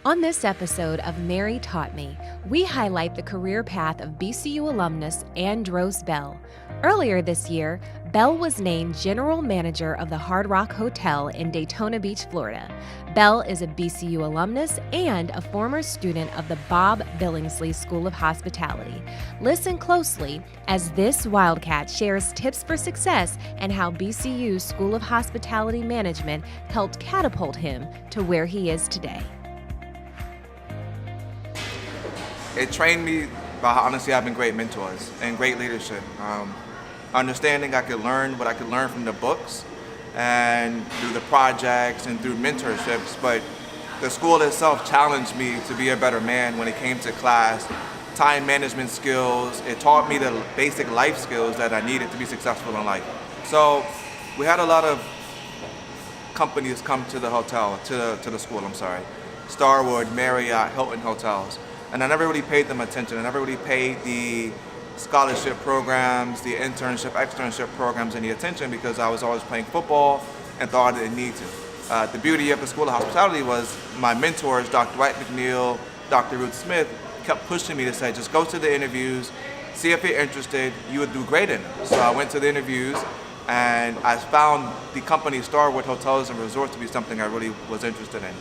On this episode of Mary Taught Me, we highlight the career path of B-CU alumnus Abdrose Bell. Earlier this year, Bell was named General Manager of the Hard Rock Hotel in Daytona Beach, Florida. Bell is a B-CU alumnus and a former student of the Billingslea School of Hospitality. Listen closely as this Wildcat shares tips for success and how B-CU's School of Hospitality Management helped catapult him to where he is today. It trained me by honestly having great mentors and great leadership. Understanding I could learn what I could learn from the books and through the projects and through mentorships, but the school itself challenged me to be a better man when it came to class, time management skills. It taught me the basic life skills that I needed to be successful in life. So we had a lot of companies come to the hotel, to the school, Starwood, Marriott, Hilton hotels. And I never really paid them attention. I never really paid the scholarship programs, the internship, externship programs any attention because I was always playing football and thought I didn't need to. The beauty of the School of Hospitality was my mentors, Dr. White McNeil, Dr. Ruth Smith, kept pushing me to say, just go to the interviews, see if you're interested, you would do great in them. So I went to the interviews and I found the company Starwood Hotels and Resorts to be something I really was interested in.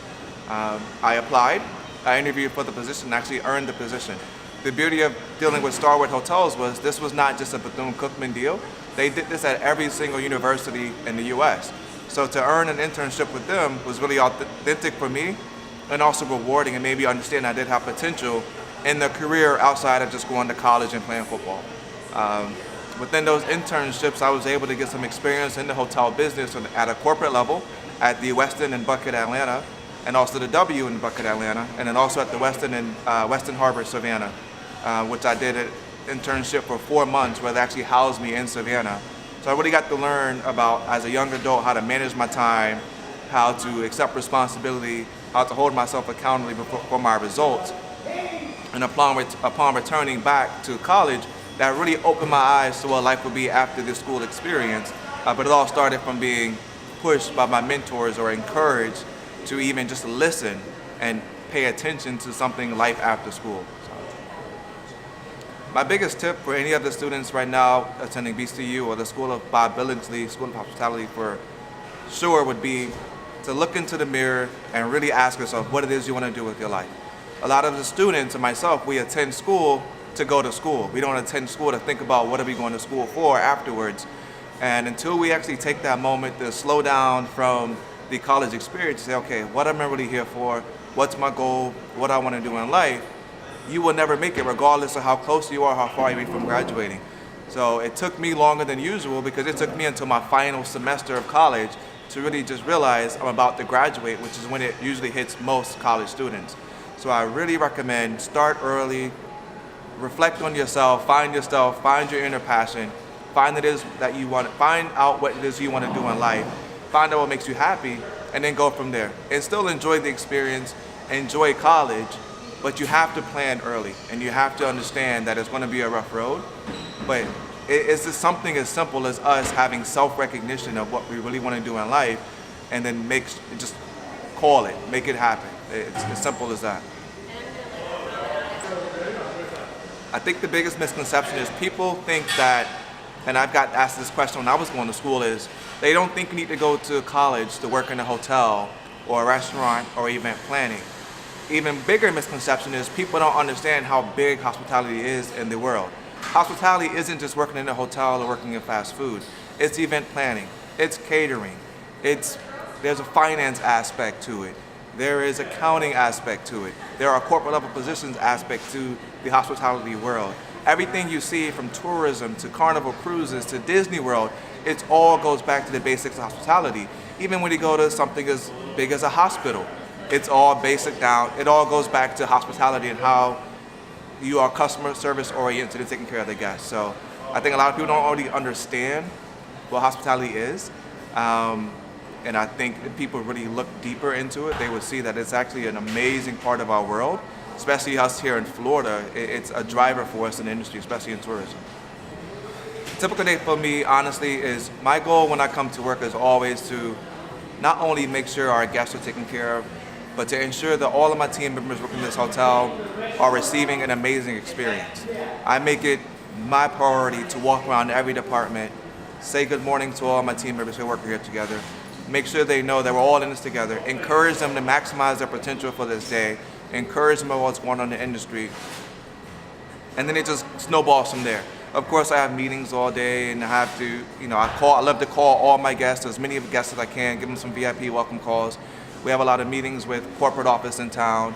I applied. I interviewed for the position and actually earned the position. The beauty of dealing with Starwood Hotels was this was not just a Bethune-Cookman deal. They did this at every single university in the US. So to earn an internship with them was really authentic for me and also rewarding, and maybe understand I did have potential in the career outside of just going to college and playing football. Within those internships, I was able to get some experience in the hotel business at a corporate level at the Westin in Buckhead, Atlanta, and also the W in Buckhead, Atlanta, and then also at the Westin in Westin Harbor, Savannah, which I did an internship for 4 months where they actually housed me in Savannah. So I really got to learn about, as a young adult, how to manage my time, how to accept responsibility, how to hold myself accountable for my results. And upon returning back to college, that really opened my eyes to what life would be after this school experience. But it all started from being pushed by my mentors or encouraged to even just listen and pay attention to something life after school. So, my biggest tip for any of the students right now attending B-CU or the School of Billingslea School of Hospitality for sure would be to look into the mirror and really ask yourself what it is you want to do with your life. A lot of the students and myself, we attend school to go to school. We don't attend school to think about what are we going to school for afterwards. And until we actually take that moment to slow down from the college experience, say, okay, what am I really here for? What's my goal? What I want to do in life? You will never make it regardless of how close you are, how far you are from graduating. So it took me longer than usual because it took me until my final semester of college to really just realize I'm about to graduate, which is when it usually hits most college students. So I really recommend start early, reflect on yourself, find your inner passion, find out what it is you want to do in life, find out what makes you happy, and then go from there. And still enjoy the experience, enjoy college, but you have to plan early, and you have to understand that it's going to be a rough road. But it's just something as simple as us having self-recognition of what we really want to do in life, and then just call it, make it happen. It's as simple as that. I think the biggest misconception is people think that, and I've got asked this question when I was going to school, is they don't think you need to go to college to work in a hotel or a restaurant or event planning. Even bigger misconception is people don't understand how big hospitality is in the world. Hospitality isn't just working in a hotel or working in fast food. It's event planning, it's catering, there's a finance aspect to it. There is accounting aspect to it. There are corporate level positions aspect to the hospitality world. Everything you see from tourism to Carnival cruises to Disney World, it all goes back to the basics of hospitality. Even when you go to something as big as a hospital, it's all basic down. It all goes back to hospitality and how you are customer service oriented and taking care of the guests. So I think a lot of people don't already understand what hospitality is. And I think if people really look deeper into it, they would see that it's actually an amazing part of our world, especially us here in Florida. It's a driver for us in the industry, especially in tourism. Typical day for me, honestly, is my goal when I come to work is always to not only make sure our guests are taken care of, but to ensure that all of my team members working in this hotel are receiving an amazing experience. I make it my priority to walk around every department, say good morning to all my team members who are working here together, make sure they know that we're all in this together, encourage them to maximize their potential for this day, encourage them about what's going on in the industry, and then it just snowballs from there. Of course, I have meetings all day, and I have to, I love to call all my guests, as many of the guests as I can, give them some VIP welcome calls. We have a lot of meetings with corporate office in town.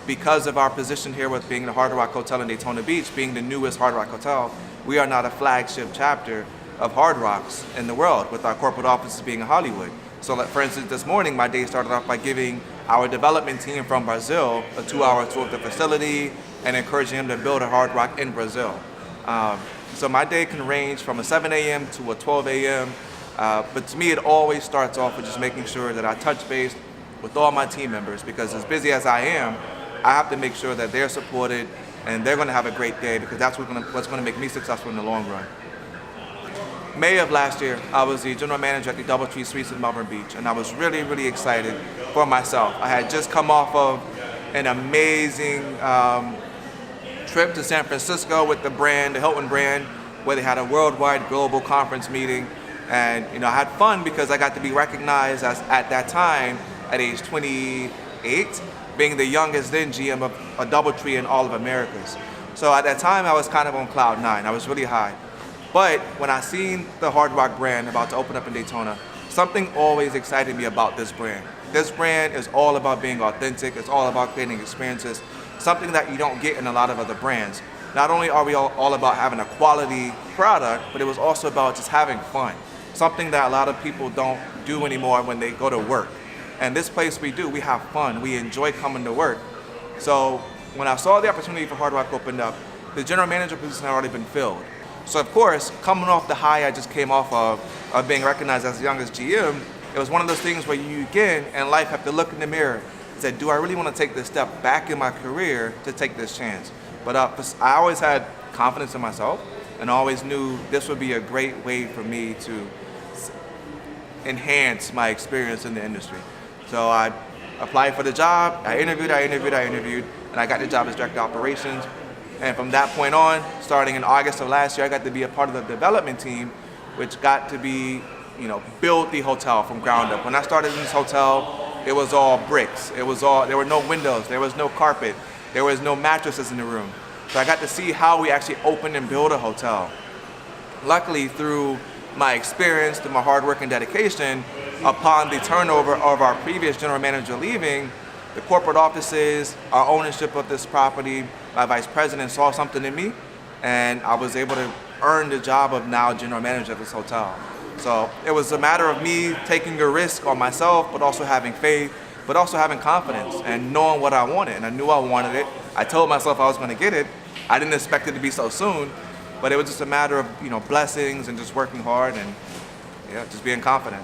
Because of our position here with being the Hard Rock Hotel in Daytona Beach, being the newest Hard Rock Hotel, we are not a flagship chapter of Hard Rocks in the world, with our corporate offices being in Hollywood. So like, for instance, this morning, my day started off by giving our development team from Brazil a 2-hour tour of the facility and encouraging them to build a Hard Rock in Brazil. So my day can range from a 7 a.m. to a 12 a.m., but to me it always starts off with just making sure that I touch base with all my team members, because as busy as I am, I have to make sure that they're supported and they're going to have a great day, because that's what's going to make me successful in the long run. May of last year, I was the general manager at the DoubleTree Suites in Melbourne Beach, and I was really, really excited for myself. I had just come off of an amazing trip to San Francisco with the brand, the Hilton brand, where they had a worldwide global conference meeting. And I had fun because I got to be recognized as, at that time, at age 28, being the youngest then GM of a DoubleTree in all of Americas. So at that time, I was kind of on cloud 9. I was really high. But when I seen the Hard Rock brand about to open up in Daytona, something always excited me about this brand. This brand is all about being authentic. It's all about creating experiences, something that you don't get in a lot of other brands. Not only are we all about having a quality product, but it was also about just having fun, something that a lot of people don't do anymore when they go to work. And this place we do, we have fun. We enjoy coming to work. So when I saw the opportunity for Hard Rock opened up, the general manager position had already been filled. So of course, coming off the high I just came off of being recognized as the youngest GM, it was one of those things where you again in life have to look in the mirror and say, do I really want to take this step back in my career to take this chance? But I always had confidence in myself and always knew this would be a great way for me to enhance my experience in the industry. So I applied for the job, I interviewed, and I got the job as Director of Operations. And from that point on, starting in August of last year, I got to be a part of the development team, which got to be, build the hotel from ground up. When I started in this hotel, it was all bricks. There were no windows, there was no carpet, there was no mattresses in the room. So I got to see how we actually open and build a hotel. Luckily, through my experience, through my hard work and dedication, upon the turnover of our previous general manager leaving, the corporate offices, our ownership of this property, my vice president saw something in me, and I was able to earn the job of now general manager of this hotel. So it was a matter of me taking a risk on myself, but also having faith, but also having confidence and knowing what I wanted. And I knew I wanted it. I told myself I was going to get it. I didn't expect it to be so soon, but it was just a matter of blessings and just working hard and just being confident.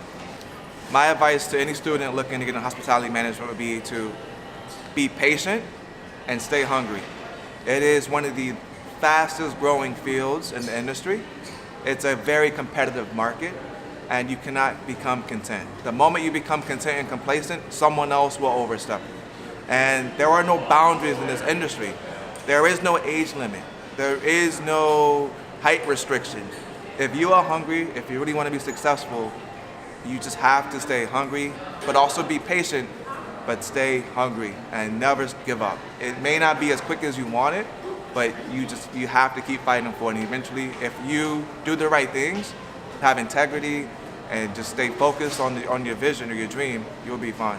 My advice to any student looking to get into hospitality management would be to be patient and stay hungry. It is one of the fastest growing fields in the industry. It's a very competitive market, and you cannot become content. The moment you become content and complacent, someone else will overstep you. And there are no boundaries in this industry. There is no age limit. There is no height restriction. If you are hungry, if you really want to be successful, you just have to stay hungry, but also be patient, but stay hungry and never give up. It may not be as quick as you want it, but you have to keep fighting for it. And eventually, if you do the right things, have integrity, and just stay focused on your vision or your dream, you'll be fine.